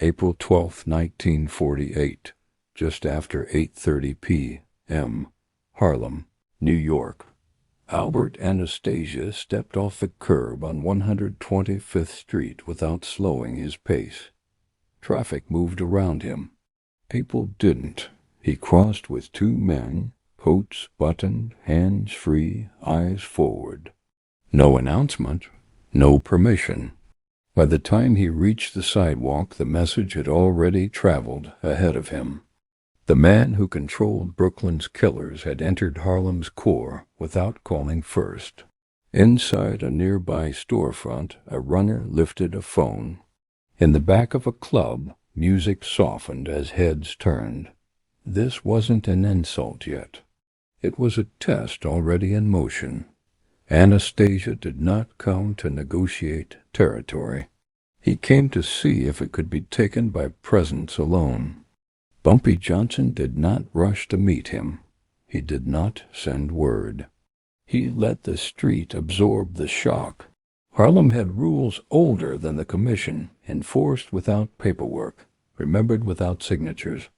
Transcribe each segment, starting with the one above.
April 12, 1948, just after 8:30 p.m., Harlem, New York. Albert Anastasia stepped off the curb on 125th Street without slowing his pace. Traffic moved around him. People didn't. He crossed with two men, coats buttoned, hands free, eyes forward. No announcement, no permission. By the time he reached the sidewalk, the message had already traveled ahead of him. The man who controlled Brooklyn's killers had entered Harlem's core without calling first. Inside a nearby storefront, a runner lifted a phone. In the back of a club, music softened as heads turned. This wasn't an insult yet. It was a test already in motion. Anastasia did not come to negotiate territory. He came to see if it could be taken by presence alone. Bumpy Johnson did not rush to meet him. He did not send word. He let the street absorb the shock. Harlem had rules older than the commission, enforced without paperwork, remembered without signatures.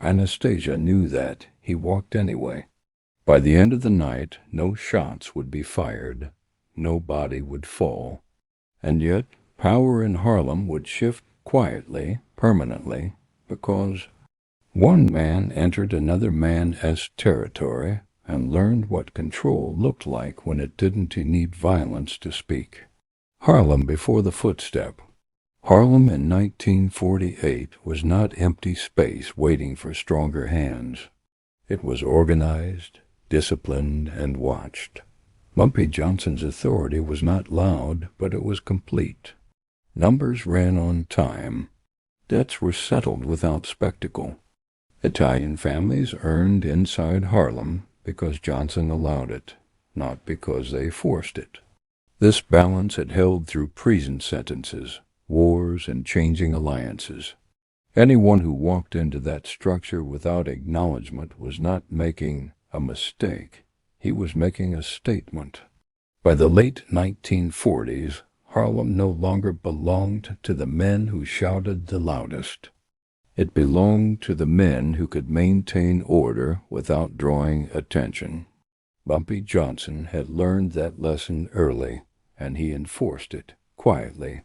Anastasia knew that. He walked anyway. By the end of the night, no shots would be fired. No body would fall. And yet, power in Harlem would shift quietly, permanently, because one man entered another man's territory and learned what control looked like when it didn't need violence to speak. Harlem before the footstep. Harlem in 1948 was not empty space waiting for stronger hands. It was organized, disciplined, and watched. Bumpy Johnson's authority was not loud, but it was complete. Numbers ran on time. Debts were settled without spectacle. Italian families earned inside Harlem because Johnson allowed it, not because they forced it. This balance had held through prison sentences, wars, and changing alliances. Anyone who walked into that structure without acknowledgement was not making a mistake. He was making a statement. By the late 1940s, Harlem no longer belonged to the men who shouted the loudest. It belonged to the men who could maintain order without drawing attention. Bumpy Johnson had learned that lesson early, and he enforced it quietly.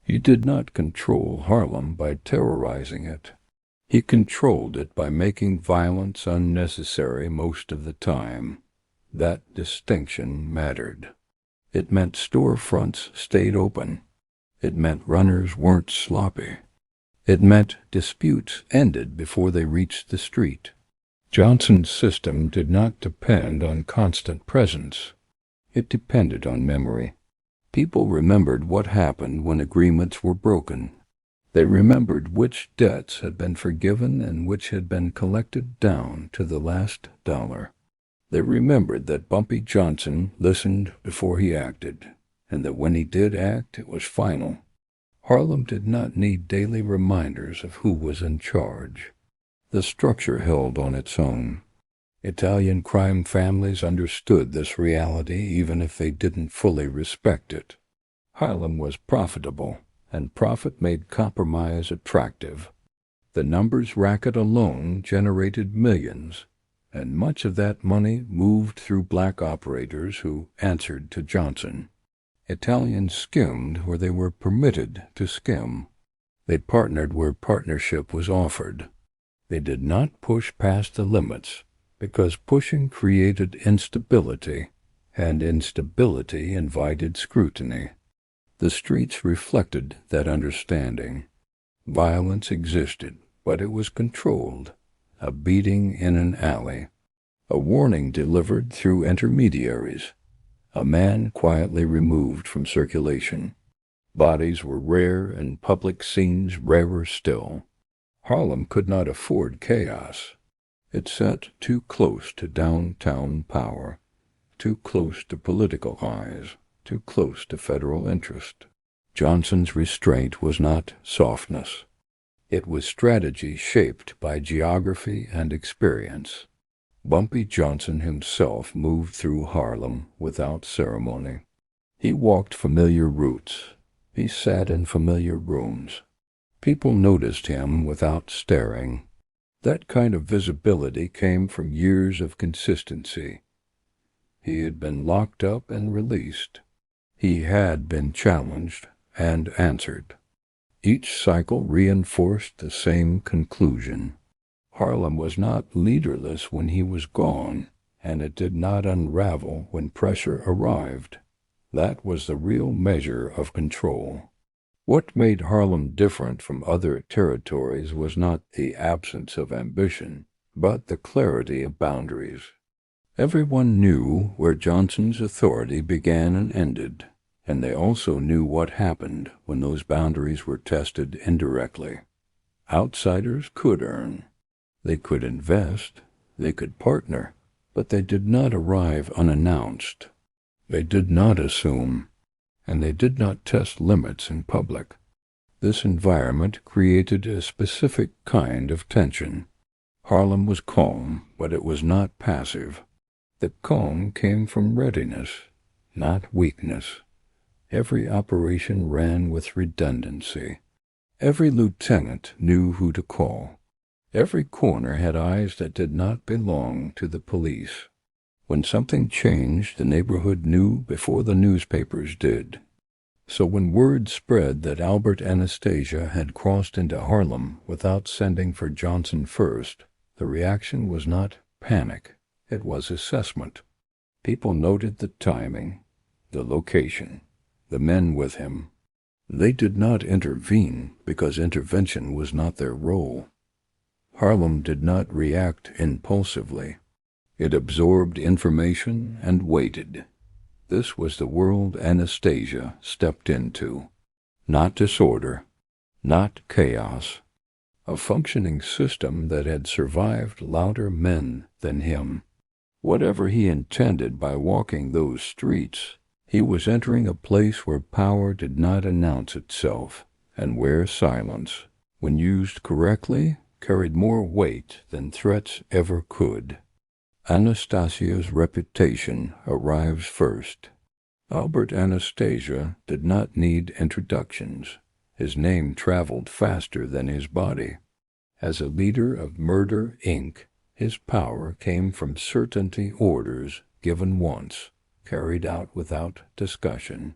He did not control Harlem by terrorizing it. He controlled it by making violence unnecessary most of the time. That distinction mattered. It meant storefronts stayed open. It meant runners weren't sloppy. It meant disputes ended before they reached the street. Johnson's system did not depend on constant presence. It depended on memory. People remembered what happened when agreements were broken. They remembered which debts had been forgiven and which had been collected down to the last dollar. They remembered that Bumpy Johnson listened before he acted, and that when he did act, it was final. Harlem did not need daily reminders of who was in charge. The structure held on its own. Italian crime families understood this reality even if they didn't fully respect it. Harlem was profitable, and profit made compromise attractive. The numbers racket alone generated millions, and much of that money moved through black operators who answered to Johnson. Italians skimmed where they were permitted to skim. They partnered where partnership was offered. They did not push past the limits, because pushing created instability, and instability invited scrutiny. The streets reflected that understanding. Violence existed, but it was controlled. A beating in an alley. A warning delivered through intermediaries. A man quietly removed from circulation. Bodies were rare and public scenes rarer still. Harlem could not afford chaos. It sat too close to downtown power, too close to political eyes, too close to federal interest. Johnson's restraint was not softness. It was strategy shaped by geography and experience. Bumpy Johnson himself moved through Harlem without ceremony. He walked familiar routes. He sat in familiar rooms. People noticed him without staring. That kind of visibility came from years of consistency. He had been locked up and released. He had been challenged and answered. Each cycle reinforced the same conclusion. Harlem was not leaderless when he was gone, and it did not unravel when pressure arrived. That was the real measure of control. What made Harlem different from other territories was not the absence of ambition, but the clarity of boundaries. Everyone knew where Johnson's authority began and ended, and they also knew what happened when those boundaries were tested indirectly. Outsiders could earn. They could invest. They could partner, but they did not arrive unannounced. They did not assume, and they did not test limits in public. This environment created a specific kind of tension. Harlem was calm, but it was not passive. The calm came from readiness, not weakness. Every operation ran with redundancy. Every lieutenant knew who to call. Every corner had eyes that did not belong to the police. When something changed, the neighborhood knew before the newspapers did. So when word spread that Albert Anastasia had crossed into Harlem without sending for Johnson first, the reaction was not panic. It was assessment. People noted the timing, the location, the men with him. They did not intervene because intervention was not their role. Harlem did not react impulsively. It absorbed information and waited. This was the world Anastasia stepped into. Not disorder, not chaos. A functioning system that had survived louder men than him. Whatever he intended by walking those streets, he was entering a place where power did not announce itself, and where silence, when used correctly, carried more weight than threats ever could. Anastasia's reputation arrives first. Albert Anastasia did not need introductions. His name traveled faster than his body. As a leader of Murder, Inc., his power came from certainty orders given once, carried out without discussion.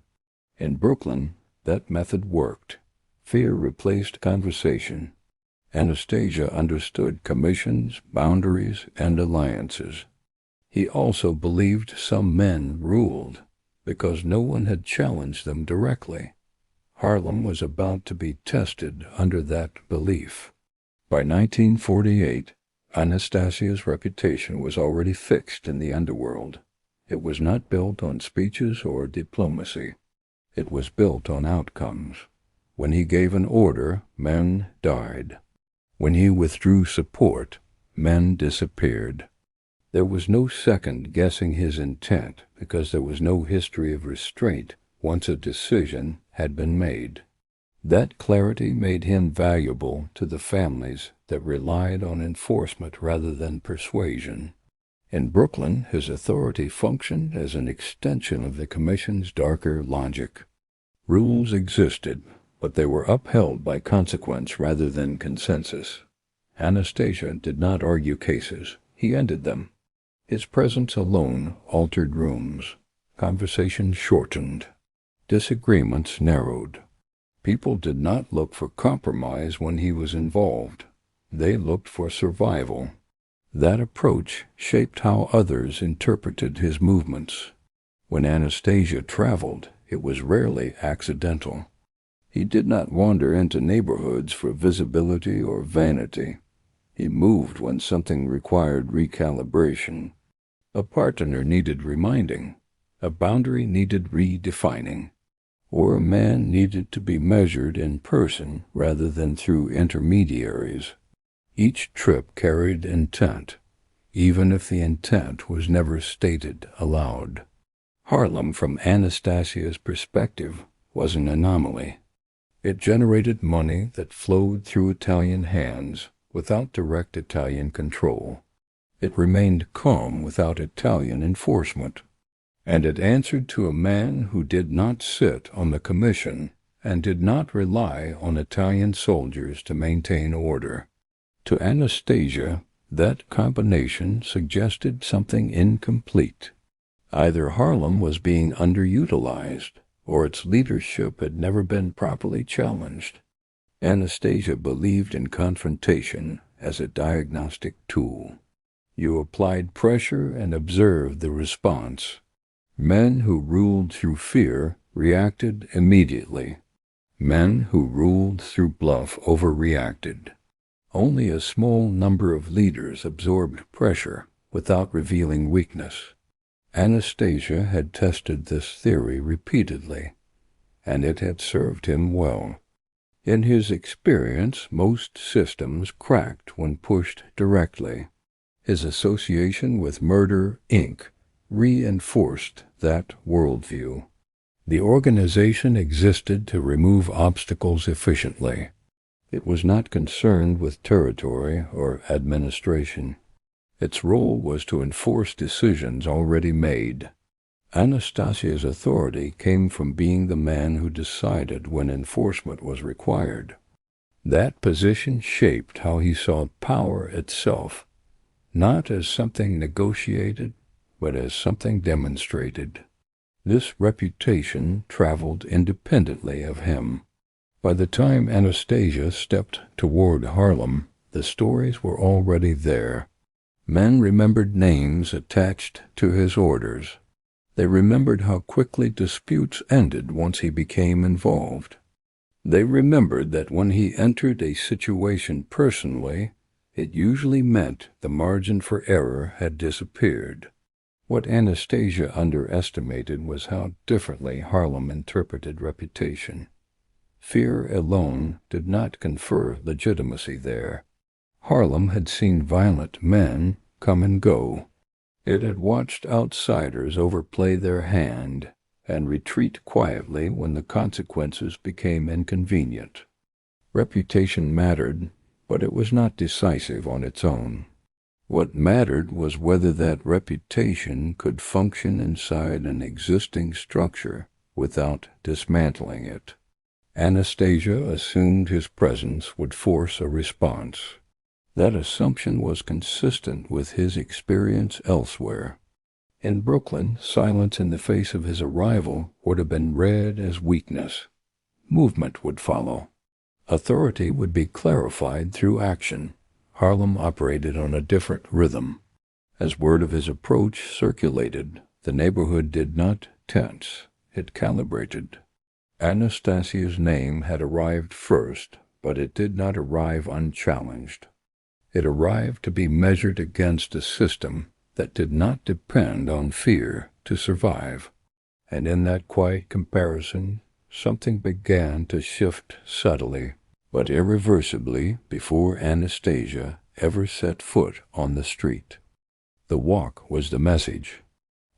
In Brooklyn, that method worked. Fear replaced conversation. Anastasia understood commissions, boundaries, and alliances. He also believed some men ruled, because no one had challenged them directly. Harlem was about to be tested under that belief. By 1948, Anastasia's reputation was already fixed in the underworld. It was not built on speeches or diplomacy. It was built on outcomes. When he gave an order, men died. When he withdrew support, men disappeared. There was no second guessing his intent because there was no history of restraint once a decision had been made. That clarity made him valuable to the families that relied on enforcement rather than persuasion. In Brooklyn, his authority functioned as an extension of the Commission's darker logic. Rules existed, but they were upheld by consequence rather than consensus. Anastasia did not argue cases. He ended them. His presence alone altered rooms. Conversations shortened. Disagreements narrowed. People did not look for compromise when he was involved. They looked for survival. That approach shaped how others interpreted his movements. When Anastasia traveled, it was rarely accidental. He did not wander into neighborhoods for visibility or vanity. He moved when something required recalibration. A partner needed reminding. A boundary needed redefining. Or a man needed to be measured in person rather than through intermediaries. Each trip carried intent, even if the intent was never stated aloud. Harlem, from Anastasia's perspective, was an anomaly. It generated money that flowed through Italian hands without direct Italian control. It remained calm without Italian enforcement. And it answered to a man who did not sit on the commission and did not rely on Italian soldiers to maintain order. To Anastasia, that combination suggested something incomplete. Either Harlem was being underutilized, or its leadership had never been properly challenged. Anastasia believed in confrontation as a diagnostic tool. You applied pressure and observed the response. Men who ruled through fear reacted immediately. Men who ruled through bluff overreacted. Only a small number of leaders absorbed pressure without revealing weakness. Anastasia had tested this theory repeatedly, and it had served him well. In his experience, most systems cracked when pushed directly. His association with Murder, Inc. reinforced that worldview. The organization existed to remove obstacles efficiently. It was not concerned with territory or administration. Its role was to enforce decisions already made. Anastasia's authority came from being the man who decided when enforcement was required. That position shaped how he saw power itself, not as something negotiated, but as something demonstrated. This reputation traveled independently of him. By the time Anastasia stepped toward Harlem, the stories were already there. Men remembered names attached to his orders. They remembered how quickly disputes ended once he became involved. They remembered that when he entered a situation personally, it usually meant the margin for error had disappeared. What Anastasia underestimated was how differently Harlem interpreted reputation. Fear alone did not confer legitimacy there. Harlem had seen violent men come and go. It had watched outsiders overplay their hand and retreat quietly when the consequences became inconvenient. Reputation mattered, but it was not decisive on its own. What mattered was whether that reputation could function inside an existing structure without dismantling it. Anastasia assumed his presence would force a response. That assumption was consistent with his experience elsewhere. In Brooklyn, silence in the face of his arrival would have been read as weakness. Movement would follow. Authority would be clarified through action. Harlem operated on a different rhythm. As word of his approach circulated, the neighborhood did not tense, it calibrated. Anastasia's name had arrived first, but it did not arrive unchallenged. It arrived to be measured against a system that did not depend on fear to survive. And in that quiet comparison, something began to shift subtly, but irreversibly before Anastasia ever set foot on the street. The walk was the message.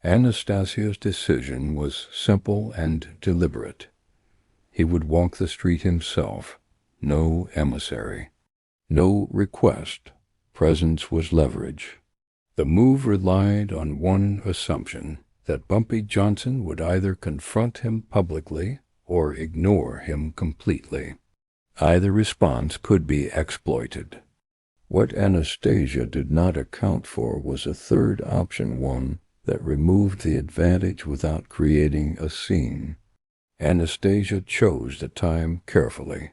Anastasia's decision was simple and deliberate. He would walk the street himself, no emissary, no request. Presence was leverage. The move relied on one assumption, that Bumpy Johnson would either confront him publicly or ignore him completely. Either response could be exploited. What Anastasia did not account for was a third option, one that removed the advantage without creating a scene. Anastasia chose the time carefully.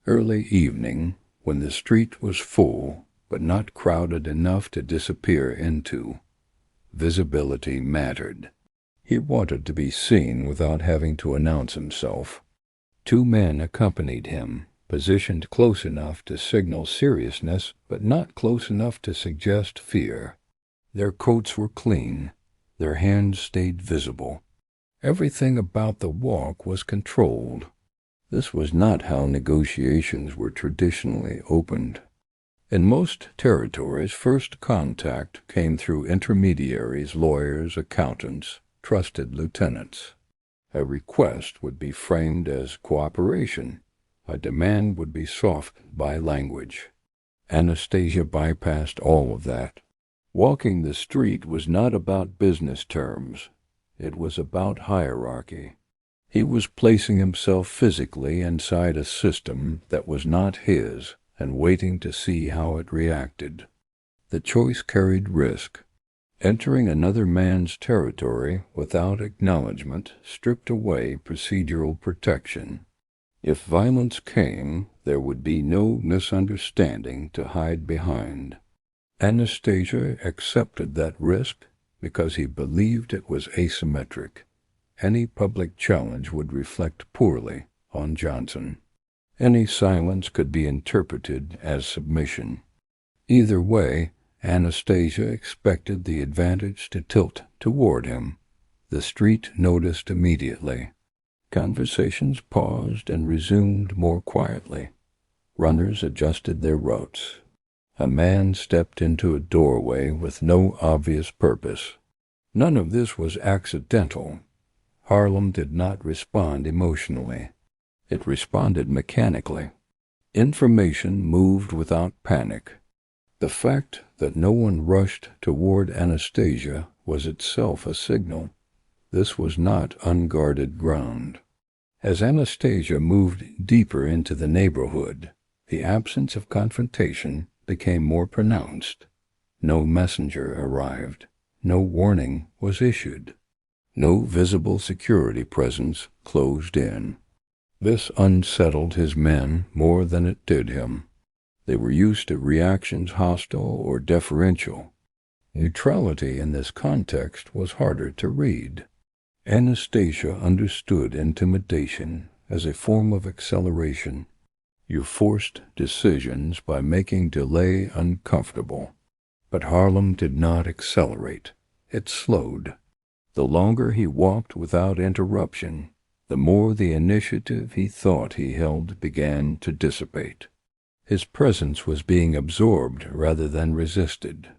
Early evening, when the street was full, but not crowded enough to disappear into. Visibility mattered. He wanted to be seen without having to announce himself. 2 men accompanied him, positioned close enough to signal seriousness, but not close enough to suggest fear. Their coats were clean. Their hands stayed visible. Everything about the walk was controlled. This was not how negotiations were traditionally opened. In most territories, first contact came through intermediaries, lawyers, accountants, trusted lieutenants. A request would be framed as cooperation. A demand would be softened by language. Anastasia bypassed all of that. Walking the street was not about business terms. It was about hierarchy. He was placing himself physically inside a system that was not his and waiting to see how it reacted. The choice carried risk. Entering another man's territory without acknowledgement stripped away procedural protection. If violence came, there would be no misunderstanding to hide behind. Anastasia accepted that risk because he believed it was asymmetric. Any public challenge would reflect poorly on Johnson. Any silence could be interpreted as submission. Either way, Anastasia expected the advantage to tilt toward him. The street noticed immediately. Conversations paused and resumed more quietly. Runners adjusted their routes. A man stepped into a doorway with no obvious purpose. None of this was accidental. Harlem did not respond emotionally. It responded mechanically. Information moved without panic. The fact that no one rushed toward Anastasia was itself a signal. This was not unguarded ground. As Anastasia moved deeper into the neighborhood, the absence of confrontation became more pronounced. No messenger arrived. No warning was issued. No visible security presence closed in. This unsettled his men more than it did him. They were used to reactions hostile or deferential. Neutrality in this context was harder to read. Anastasia understood intimidation as a form of acceleration. You forced decisions by making delay uncomfortable. But Harlem did not accelerate. It slowed. The longer he walked without interruption, the more the initiative he thought he held began to dissipate. His presence was being absorbed rather than resisted.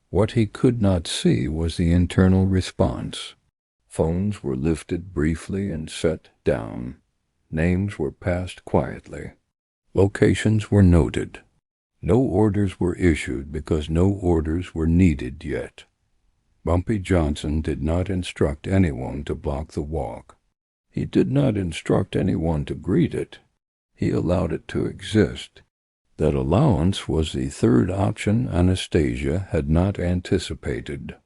What he could not see was the internal response. Phones were lifted briefly and set down. Names were passed quietly. Locations were noted. No orders were issued because no orders were needed yet. Bumpy Johnson did not instruct anyone to block the walk. He did not instruct anyone to greet it. He allowed it to exist. That allowance was the third option Anastasia had not anticipated.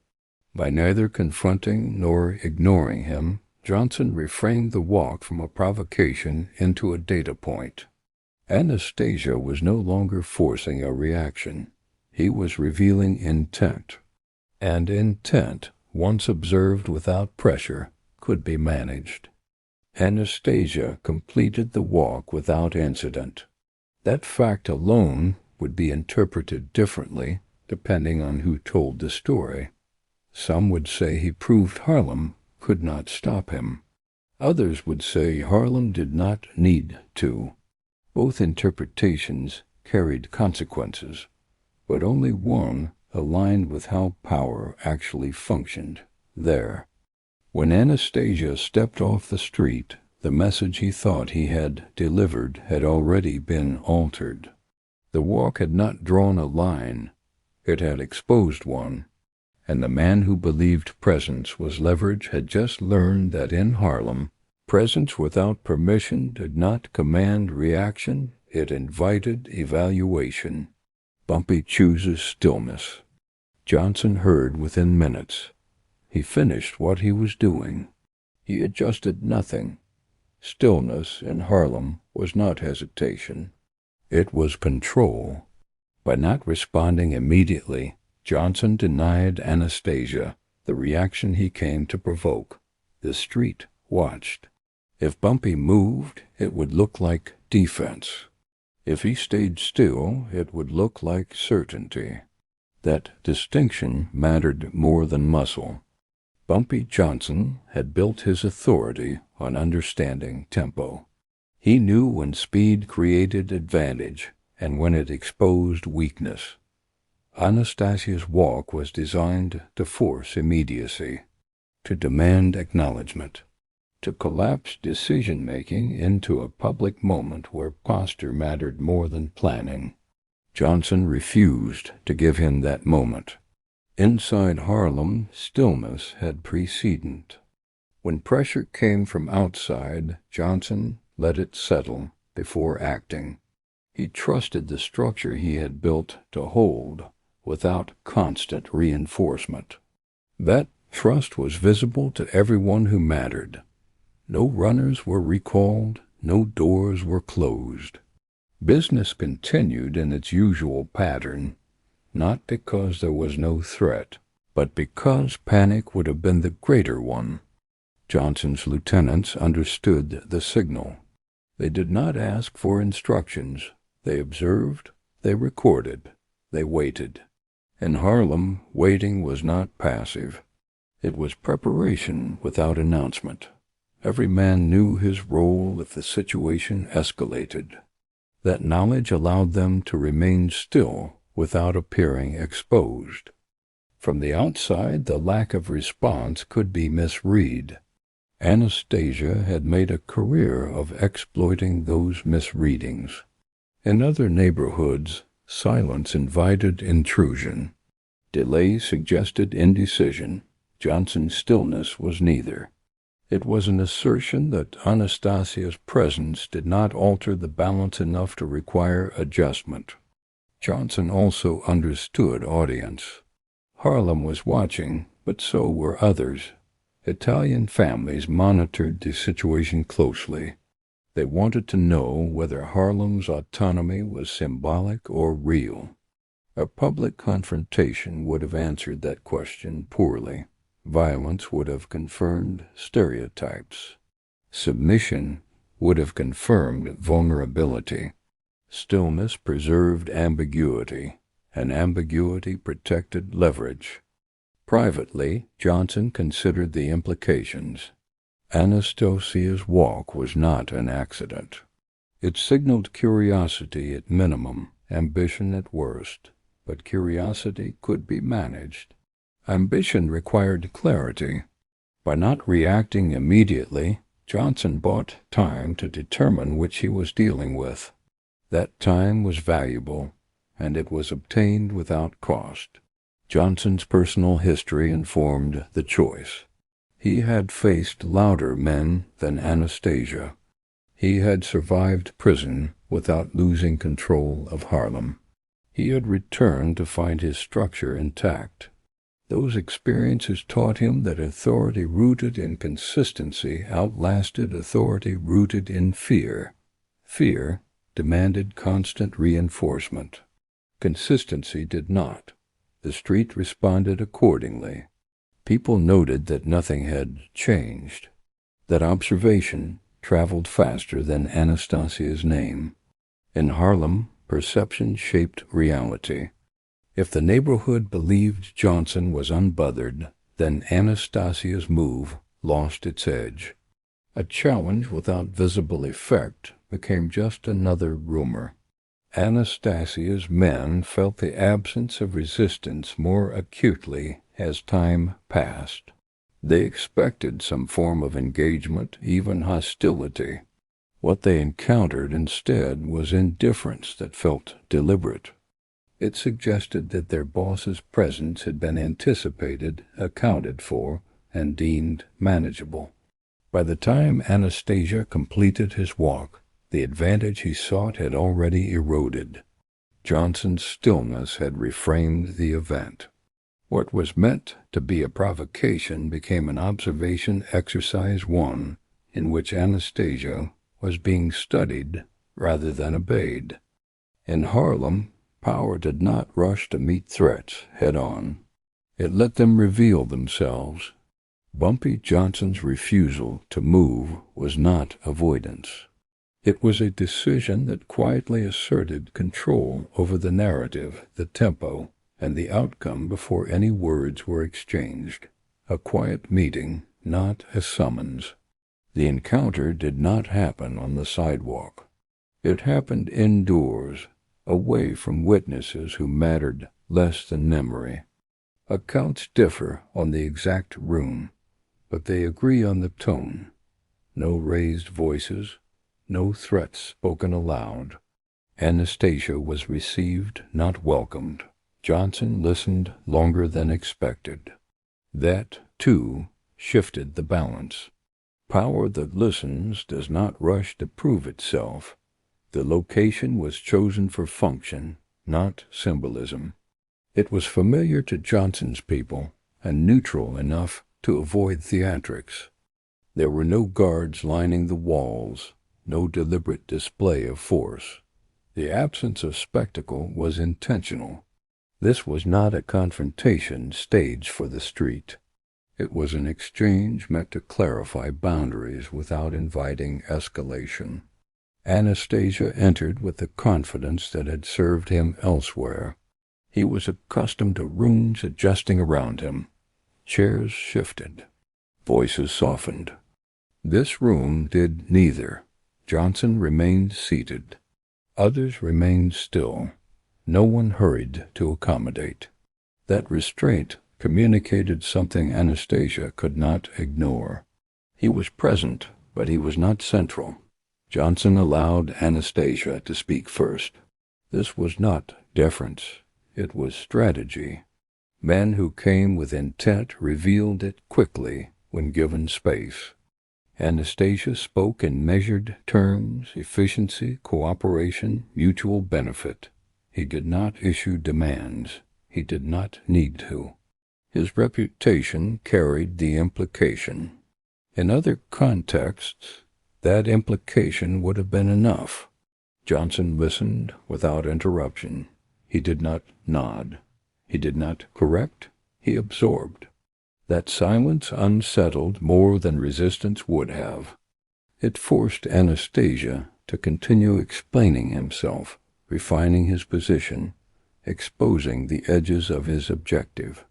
By neither confronting nor ignoring him, Johnson reframed the walk from a provocation into a data point. Anastasia was no longer forcing a reaction. He was revealing intent. And intent, once observed without pressure, could be managed. Anastasia completed the walk without incident. That fact alone would be interpreted differently depending on who told the story. Some would say he proved Harlem could not stop him. Others would say Harlem did not need to. Both interpretations carried consequences, but only one aligned with how power actually functioned there. When Anastasia stepped off the street, the message he thought he had delivered had already been altered. The walk had not drawn a line, it had exposed one, and the man who believed presence was leverage had just learned that in Harlem, presence without permission did not command reaction, it invited evaluation. Bumpy chooses stillness. Johnson heard within minutes. He finished what he was doing. He adjusted nothing. Stillness in Harlem was not hesitation. It was control. By not responding immediately, Johnson denied Anastasia the reaction he came to provoke. The street watched. If Bumpy moved, it would look like defense. If he stayed still, it would look like certainty. That distinction mattered more than muscle. Bumpy Johnson had built his authority on understanding tempo. He knew when speed created advantage and when it exposed weakness. Anastasia's walk was designed to force immediacy, to demand acknowledgement, to collapse decision-making into a public moment where posture mattered more than planning. Johnson refused to give him that moment. Inside Harlem, stillness had precedent. When pressure came from outside, Johnson let it settle before acting. He trusted the structure he had built to hold without constant reinforcement. That trust was visible to everyone who mattered. No runners were recalled, no doors were closed. Business continued in its usual pattern, not because there was no threat, but because panic would have been the greater one. Johnson's lieutenants understood the signal. They did not ask for instructions. They observed, they recorded, they waited. In Harlem, waiting was not passive. It was preparation without announcement. Every man knew his role if the situation escalated. That knowledge allowed them to remain still without appearing exposed. From the outside, the lack of response could be misread. Anastasia had made a career of exploiting those misreadings. In other neighborhoods, silence invited intrusion. Delay suggested indecision. Johnson's stillness was neither. It was an assertion that Anastasia's presence did not alter the balance enough to require adjustment. Johnson also understood audience. Harlem was watching, but so were others. Italian families monitored the situation closely. They wanted to know whether Harlem's autonomy was symbolic or real. A public confrontation would have answered that question poorly. Violence would have confirmed stereotypes. Submission would have confirmed vulnerability. Stillness preserved ambiguity, and ambiguity protected leverage. Privately, Johnson considered the implications. Anastasia's walk was not an accident. It signaled curiosity at minimum, ambition at worst, but curiosity could be managed. Ambition required clarity. By not reacting immediately, Johnson bought time to determine which he was dealing with. That time was valuable, and it was obtained without cost. Johnson's personal history informed the choice. He had faced louder men than Anastasia. He had survived prison without losing control of Harlem. He had returned to find his structure intact. Those experiences taught him that authority rooted in consistency outlasted authority rooted in fear. Fear demanded constant reinforcement. Consistency did not. The street responded accordingly. People noted that nothing had changed, that observation traveled faster than Anastasia's name. In Harlem, perception shaped reality. If the neighborhood believed Johnson was unbothered, then Anastasia's move lost its edge. A challenge without visible effect became just another rumor. Anastasia's men felt the absence of resistance more acutely as time passed. They expected some form of engagement, even hostility. What they encountered instead was indifference that felt deliberate. It suggested that their boss's presence had been anticipated, accounted for, and deemed manageable. By the time Anastasia completed his walk, the advantage he sought had already eroded. Johnson's stillness had reframed the event. What was meant to be a provocation became an observation exercise one in which Anastasia was being studied rather than obeyed. In Harlem, power did not rush to meet threats head-on. It let them reveal themselves. Bumpy Johnson's refusal to move was not avoidance. It was a decision that quietly asserted control over the narrative, the tempo, and the outcome before any words were exchanged. A quiet meeting, not a summons. The encounter did not happen on the sidewalk. It happened indoors, away from witnesses who mattered less than memory. Accounts differ on the exact room, but they agree on the tone. No raised voices, no threats spoken aloud. Anastasia was received, not welcomed. Johnson listened longer than expected. That, too, shifted the balance. Power that listens does not rush to prove itself. The location was chosen for function, not symbolism. It was familiar to Johnson's people and neutral enough to avoid theatrics. There were no guards lining the walls, no deliberate display of force. The absence of spectacle was intentional. This was not a confrontation staged for the street. It was an exchange meant to clarify boundaries without inviting escalation. Anastasia entered with the confidence that had served him elsewhere. He was accustomed to rooms adjusting around him. Chairs shifted. Voices softened. This room did neither. Johnson remained seated. Others remained still. No one hurried to accommodate. That restraint communicated something Anastasia could not ignore. He was present, but he was not central. Johnson allowed Anastasia to speak first. This was not deference. It was strategy. Men who came with intent revealed it quickly when given space. Anastasia spoke in measured terms: efficiency, cooperation, mutual benefit. He did not issue demands. He did not need to. His reputation carried the implication. In other contexts, that implication would have been enough. Johnson listened without interruption. He did not nod. He did not correct. He absorbed. That silence unsettled more than resistance would have. It forced Anastasia to continue explaining himself, refining his position, exposing the edges of his objective.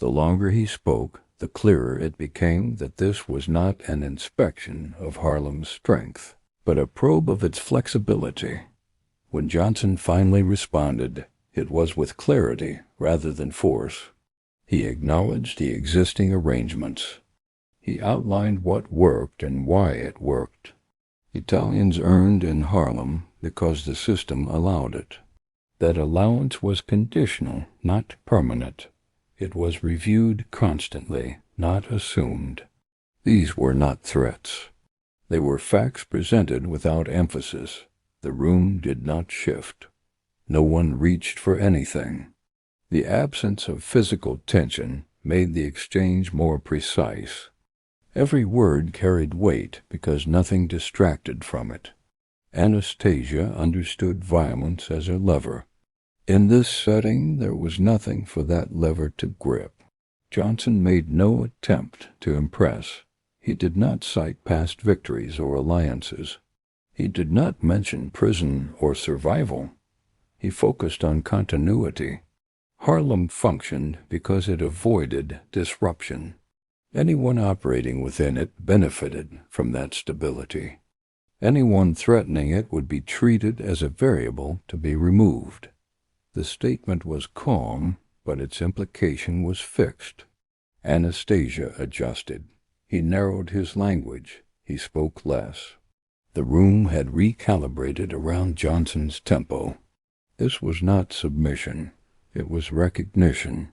The longer he spoke, the clearer it became that this was not an inspection of Harlem's strength, but a probe of its flexibility. When Johnson finally responded, it was with clarity rather than force. He acknowledged the existing arrangements. He outlined what worked and why it worked. Italians earned in Harlem because the system allowed it. That allowance was conditional, not permanent. It was reviewed constantly, not assumed. These were not threats. They were facts presented without emphasis. The room did not shift. No one reached for anything. The absence of physical tension made the exchange more precise. Every word carried weight because nothing distracted from it. Anastasia understood violence as a lever. In this setting, there was nothing for that lever to grip. Johnson made no attempt to impress. He did not cite past victories or alliances. He did not mention prison or survival. He focused on continuity. Harlem functioned because it avoided disruption. Anyone operating within it benefited from that stability. Anyone threatening it would be treated as a variable to be removed. The statement was calm, but its implication was fixed. Anastasia adjusted. He narrowed his language. He spoke less. The room had recalibrated around Johnson's tempo. This was not submission. It was recognition.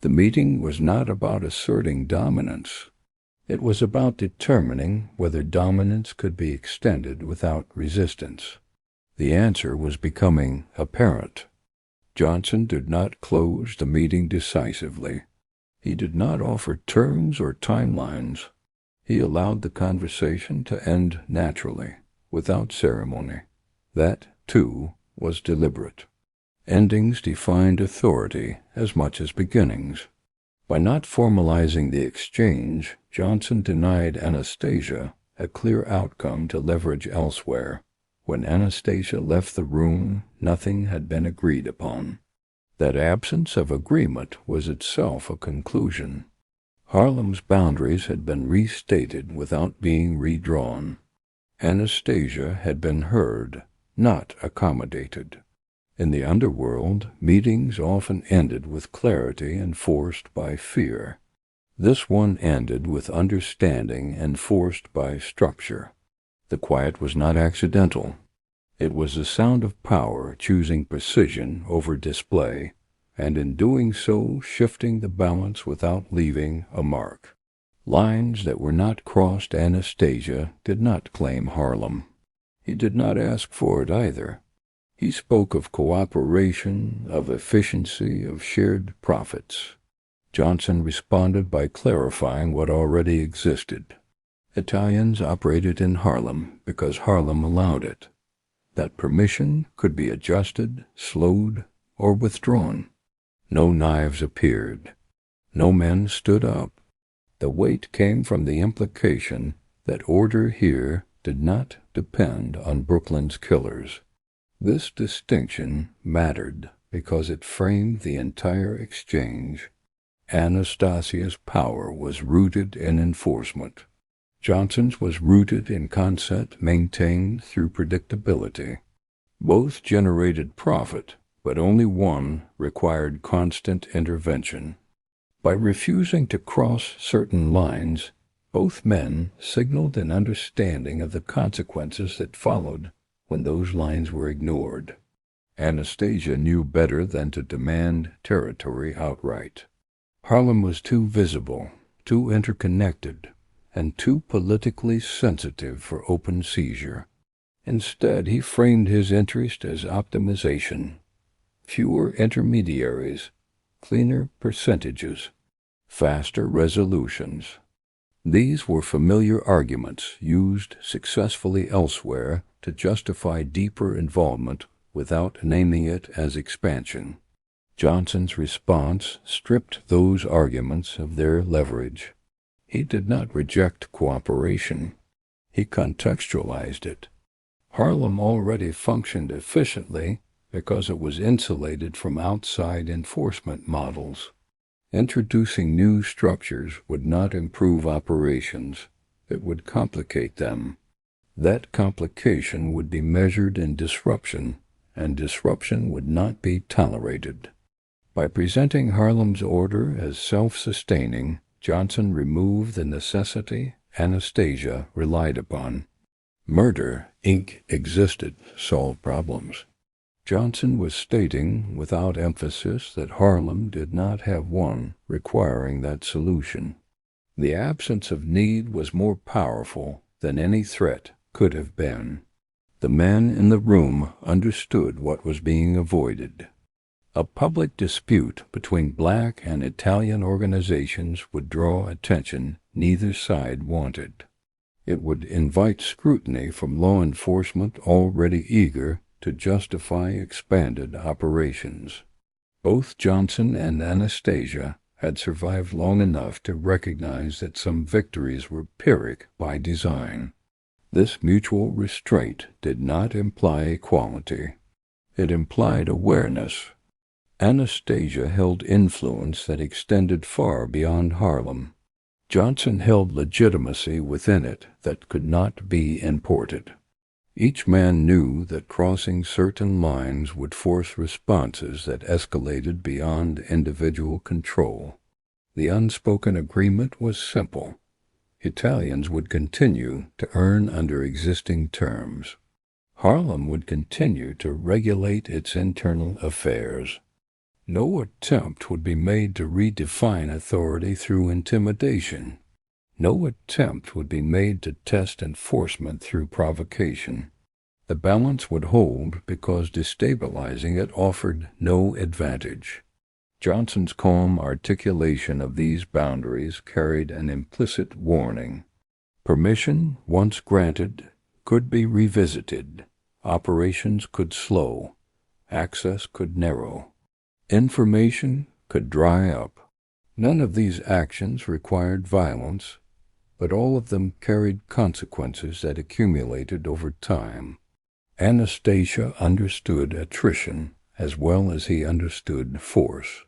The meeting was not about asserting dominance. It was about determining whether dominance could be extended without resistance. The answer was becoming apparent. Johnson did not close the meeting decisively. He did not offer terms or timelines. He allowed the conversation to end naturally, without ceremony. That, too, was deliberate. Endings defined authority as much as beginnings. By not formalizing the exchange, Johnson denied Anastasia a clear outcome to leverage elsewhere. When Anastasia left the room, nothing had been agreed upon. That absence of agreement was itself a conclusion. Harlem's boundaries had been restated without being redrawn. Anastasia had been heard, not accommodated. In the underworld, meetings often ended with clarity enforced by fear. This one ended with understanding enforced by structure. The quiet was not accidental. It was the sound of power choosing precision over display, and in doing so shifting the balance without leaving a mark. Lines that were not crossed. Anastasia did not claim Harlem. He did not ask for it either. He spoke of cooperation, of efficiency, of shared profits. Johnson responded by clarifying what already existed. Italians operated in Harlem because Harlem allowed it. That permission could be adjusted, slowed, or withdrawn. No knives appeared. No men stood up. The weight came from the implication that order here did not depend on Brooklyn's killers. This distinction mattered because it framed the entire exchange. Anastasia's power was rooted in enforcement. Johnson's was rooted in concept maintained through predictability. Both generated profit, but only one required constant intervention. By refusing to cross certain lines, both men signaled an understanding of the consequences that followed when those lines were ignored. Anastasia knew better than to demand territory outright. Harlem was too visible, too interconnected, and too politically sensitive for open seizure. Instead, he framed his interest as optimization. Fewer intermediaries, cleaner percentages, faster resolutions. These were familiar arguments used successfully elsewhere to justify deeper involvement without naming it as expansion. Johnson's response stripped those arguments of their leverage. He did not reject cooperation. He contextualized it. Harlem already functioned efficiently because it was insulated from outside enforcement models. Introducing new structures would not improve operations. It would complicate them. That complication would be measured in disruption, and disruption would not be tolerated. By presenting Harlem's order as self-sustaining, Johnson removed the necessity Anastasia relied upon. Murder, Inc. existed, solved problems. Johnson was stating, without emphasis, that Harlem did not have one requiring that solution. The absence of need was more powerful than any threat could have been. The men in the room understood what was being avoided. A public dispute between black and Italian organizations would draw attention neither side wanted. It would invite scrutiny from law enforcement already eager to justify expanded operations. Both Johnson and Anastasia had survived long enough to recognize that some victories were Pyrrhic by design. This mutual restraint did not imply equality. It implied awareness. Anastasia held influence that extended far beyond Harlem. Johnson held legitimacy within it that could not be imported. Each man knew that crossing certain lines would force responses that escalated beyond individual control. The unspoken agreement was simple. Italians would continue to earn under existing terms. Harlem would continue to regulate its internal affairs. No attempt would be made to redefine authority through intimidation. No attempt would be made to test enforcement through provocation. The balance would hold because destabilizing it offered no advantage. Johnson's calm articulation of these boundaries carried an implicit warning. Permission, once granted, could be revisited. Operations could slow. Access could narrow. Information could dry up. None of these actions required violence, but all of them carried consequences that accumulated over time. Anastasia understood attrition as well as he understood force.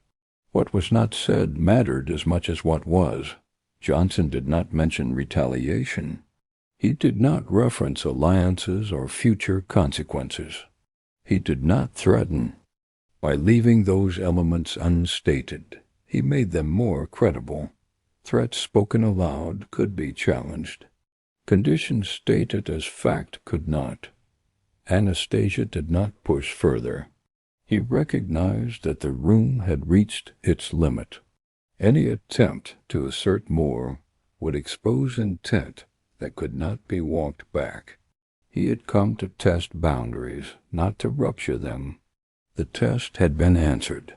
What was not said mattered as much as what was. Johnson did not mention retaliation. He did not reference alliances or future consequences. He did not threaten. By leaving those elements unstated, he made them more credible. Threats spoken aloud could be challenged. Conditions stated as fact could not. Anastasia did not push further. He recognized that the room had reached its limit. Any attempt to assert more would expose intent that could not be walked back. He had come to test boundaries, not to rupture them. The test had been answered.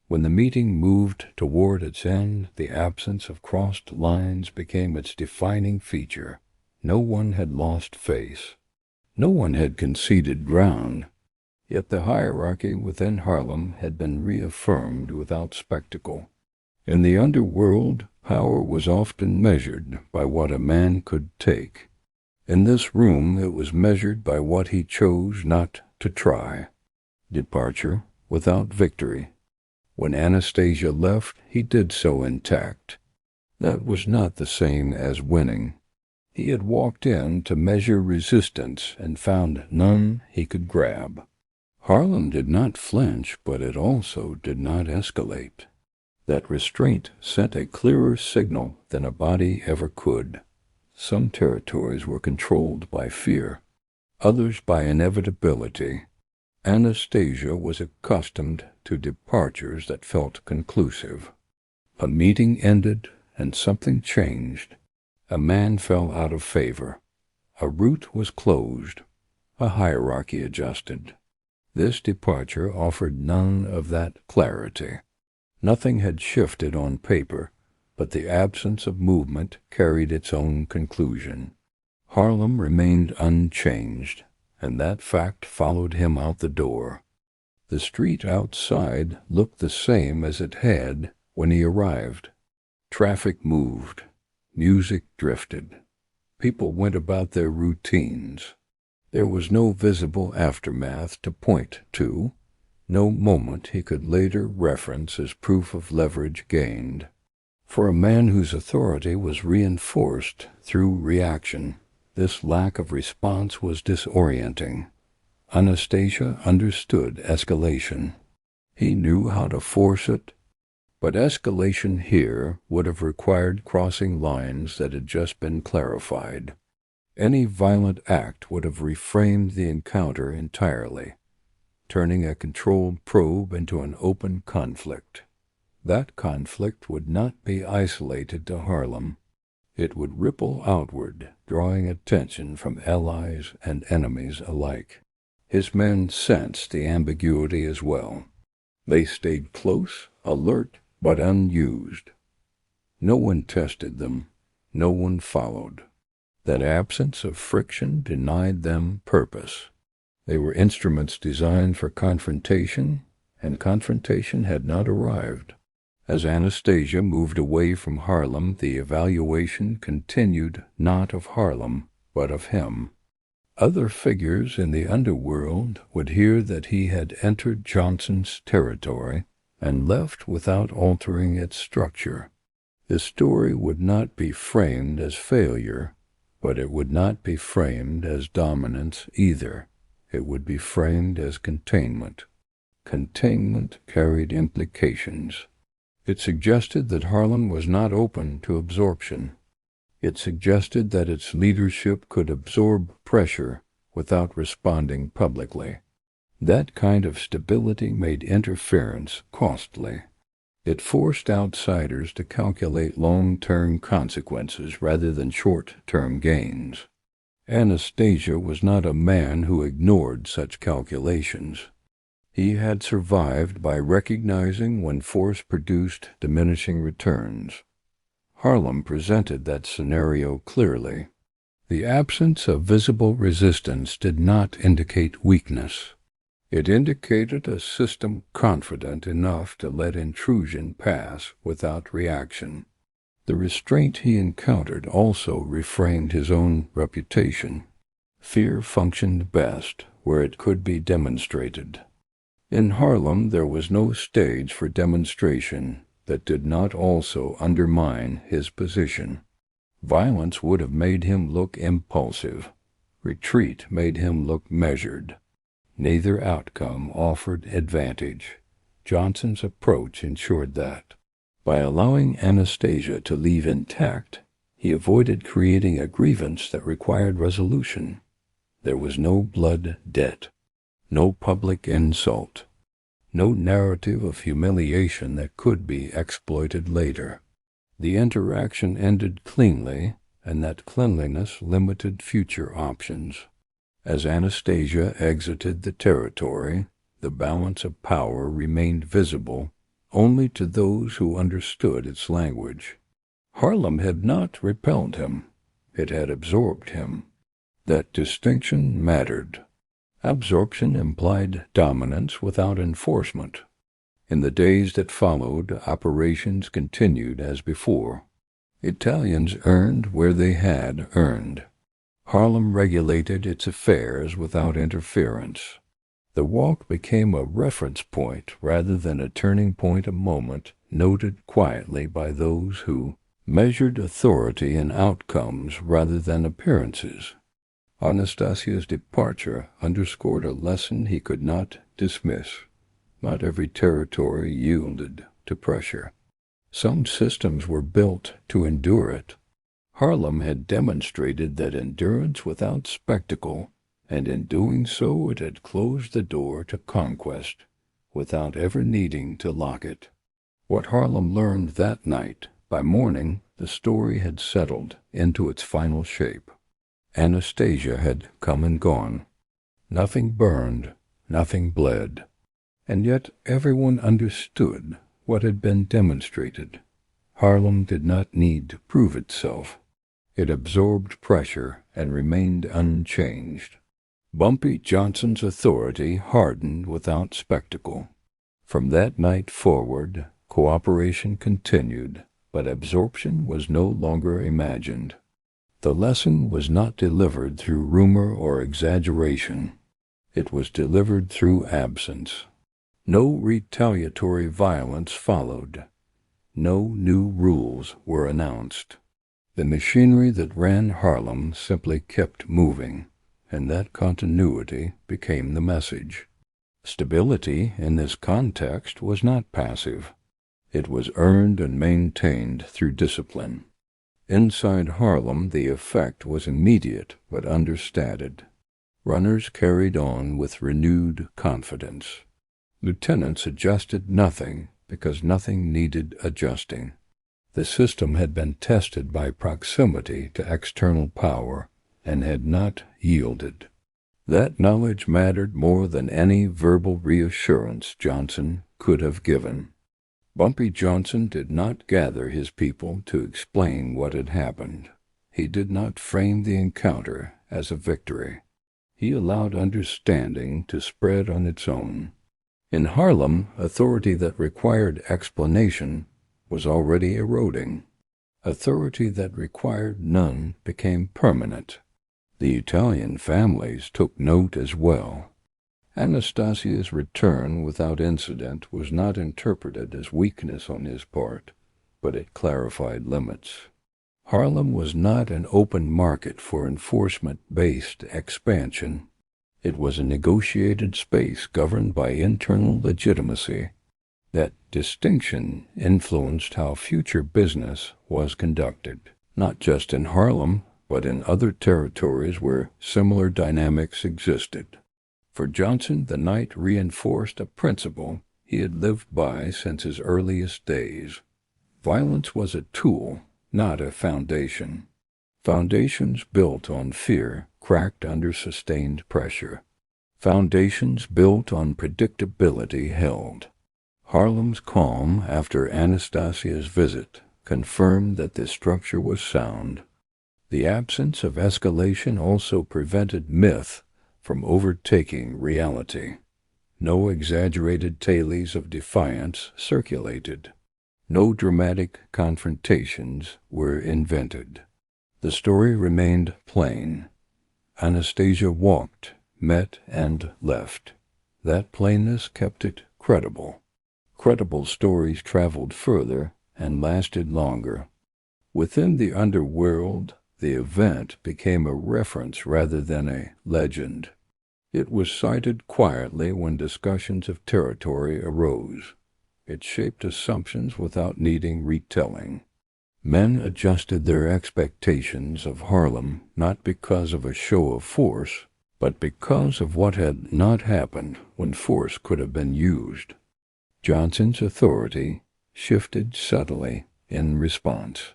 When the meeting moved toward its end, the absence of crossed lines became its defining feature. No one had lost face. No one had conceded ground. Yet the hierarchy within Harlem had been reaffirmed without spectacle. In the underworld, power was often measured by what a man could take. In this room it was measured by what he chose not to try. Departure without victory. When Anastasia left, he did so intact. That was not the same as winning. He had walked in to measure resistance and found none he could grab. Harlem did not flinch, but it also did not escalate. That restraint sent a clearer signal than a body ever could. Some territories were controlled by fear, others by inevitability. Anastasia was accustomed to departures that felt conclusive. A meeting ended, and something changed. A man fell out of favor. A route was closed. A hierarchy adjusted. This departure offered none of that clarity. Nothing had shifted on paper, but the absence of movement carried its own conclusion. Harlem remained unchanged, and that fact followed him out the door. The street outside looked the same as it had when he arrived. Traffic moved. Music drifted. People went about their routines. There was no visible aftermath to point to, no moment he could later reference as proof of leverage gained. For a man whose authority was reinforced through reaction, this lack of response was disorienting. Anastasia understood escalation. He knew how to force it, but escalation here would have required crossing lines that had just been clarified. Any violent act would have reframed the encounter entirely, turning a controlled probe into an open conflict. That conflict would not be isolated to Harlem. It would ripple outward, drawing attention from allies and enemies alike. His men sensed the ambiguity as well. They stayed close, alert, but unused. No one tested them. No one followed. That absence of friction denied them purpose. They were instruments designed for confrontation, and confrontation had not arrived. As Anastasia moved away from Harlem, the evaluation continued not of Harlem, but of him. Other figures in the underworld would hear that he had entered Johnson's territory and left without altering its structure. The story would not be framed as failure, but it would not be framed as dominance either. It would be framed as containment. Containment carried implications. It suggested that Harlem was not open to absorption. It suggested that its leadership could absorb pressure without responding publicly. That kind of stability made interference costly. It forced outsiders to calculate long-term consequences rather than short-term gains. Anastasia was not a man who ignored such calculations. He had survived by recognizing when force produced diminishing returns. Harlem presented that scenario clearly. The absence of visible resistance did not indicate weakness. It indicated a system confident enough to let intrusion pass without reaction. The restraint he encountered also reframed his own reputation. Fear functioned best where it could be demonstrated. In Harlem there was no stage for demonstration that did not also undermine his position. Violence would have made him look impulsive. Retreat made him look measured. Neither outcome offered advantage. Johnson's approach ensured that. By allowing Anastasia to leave intact, he avoided creating a grievance that required resolution. There was no blood debt, no public insult, no narrative of humiliation that could be exploited later. The interaction ended cleanly, and that cleanliness limited future options. As Anastasia exited the territory, the balance of power remained visible only to those who understood its language. Harlem had not repelled him. It had absorbed him. That distinction mattered. Absorption implied dominance without enforcement. In the days that followed, operations continued as before. Italians earned where they had earned. Harlem regulated its affairs without interference. The walk became a reference point rather than a turning point, a moment noted quietly by those who measured authority in outcomes rather than appearances. Anastasia's departure underscored a lesson he could not dismiss. Not every territory yielded to pressure. Some systems were built to endure it. Harlem had demonstrated that endurance without spectacle, and in doing so it had closed the door to conquest, without ever needing to lock it. What Harlem learned that night, by morning the story had settled into its final shape. Anastasia had come and gone. Nothing burned, nothing bled. And yet everyone understood what had been demonstrated. Harlem did not need to prove itself. It absorbed pressure and remained unchanged. Bumpy Johnson's authority hardened without spectacle. From that night forward, cooperation continued, but absorption was no longer imagined. The lesson was not delivered through rumor or exaggeration. It was delivered through absence. No retaliatory violence followed. No new rules were announced. The machinery that ran Harlem simply kept moving, and that continuity became the message. Stability in this context was not passive. It was earned and maintained through discipline. Inside Harlem, the effect was immediate but understated. Runners carried on with renewed confidence. Lieutenants adjusted nothing because nothing needed adjusting. The system had been tested by proximity to external power and had not yielded. That knowledge mattered more than any verbal reassurance Johnson could have given. Bumpy Johnson did not gather his people to explain what had happened. He did not frame the encounter as a victory. He allowed understanding to spread on its own. In Harlem, authority that required explanation was already eroding. Authority that required none became permanent. The Italian families took note as well. Anastasia's return without incident was not interpreted as weakness on his part, but it clarified limits. Harlem was not an open market for enforcement-based expansion. It was a negotiated space governed by internal legitimacy. That distinction influenced how future business was conducted, not just in Harlem, but in other territories where similar dynamics existed. For Johnson, the night reinforced a principle he had lived by since his earliest days. Violence was a tool, not a foundation. Foundations built on fear cracked under sustained pressure. Foundations built on predictability held. Harlem's calm after Anastasia's visit confirmed that this structure was sound. The absence of escalation also prevented myth from overtaking reality. No exaggerated tales of defiance circulated. No dramatic confrontations were invented. The story remained plain. Anastasia walked, met, and left. That plainness kept it credible. Credible stories traveled further and lasted longer. Within the underworld, the event became a reference rather than a legend. It was cited quietly when discussions of territory arose. It shaped assumptions without needing retelling. Men adjusted their expectations of Harlem not because of a show of force, but because of what had not happened when force could have been used. Johnson's authority shifted subtly in response.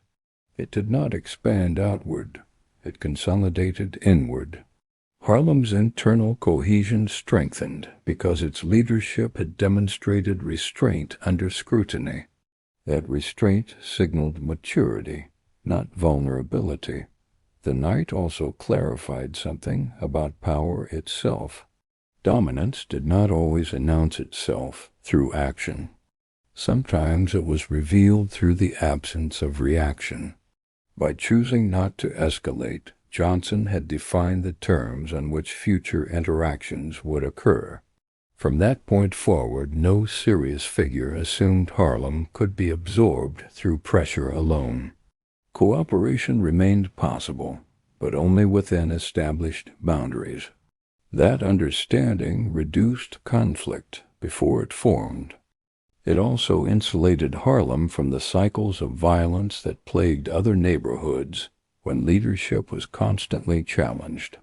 It did not expand outward. It consolidated inward. Harlem's internal cohesion strengthened because its leadership had demonstrated restraint under scrutiny. That restraint signaled maturity, not vulnerability. The night also clarified something about power itself. Dominance did not always announce itself through action. Sometimes it was revealed through the absence of reaction. By choosing not to escalate, Johnson had defined the terms on which future interactions would occur. From that point forward, no serious figure assumed Harlem could be absorbed through pressure alone. Cooperation remained possible, but only within established boundaries. That understanding reduced conflict before it formed. It also insulated Harlem from the cycles of violence that plagued other neighborhoods when leadership was constantly challenged.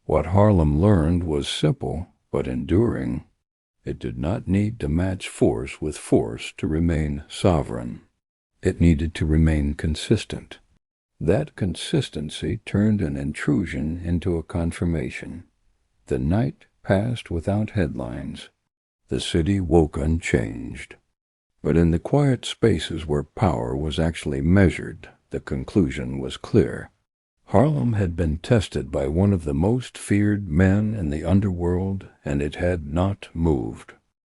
What Harlem learned was simple but enduring. It did not need to match force with force to remain sovereign. It needed to remain consistent. That consistency turned an intrusion into a confirmation. The night passed without headlines. The city woke unchanged. But in the quiet spaces where power was actually measured, the conclusion was clear. Harlem had been tested by one of the most feared men in the underworld, and it had not moved.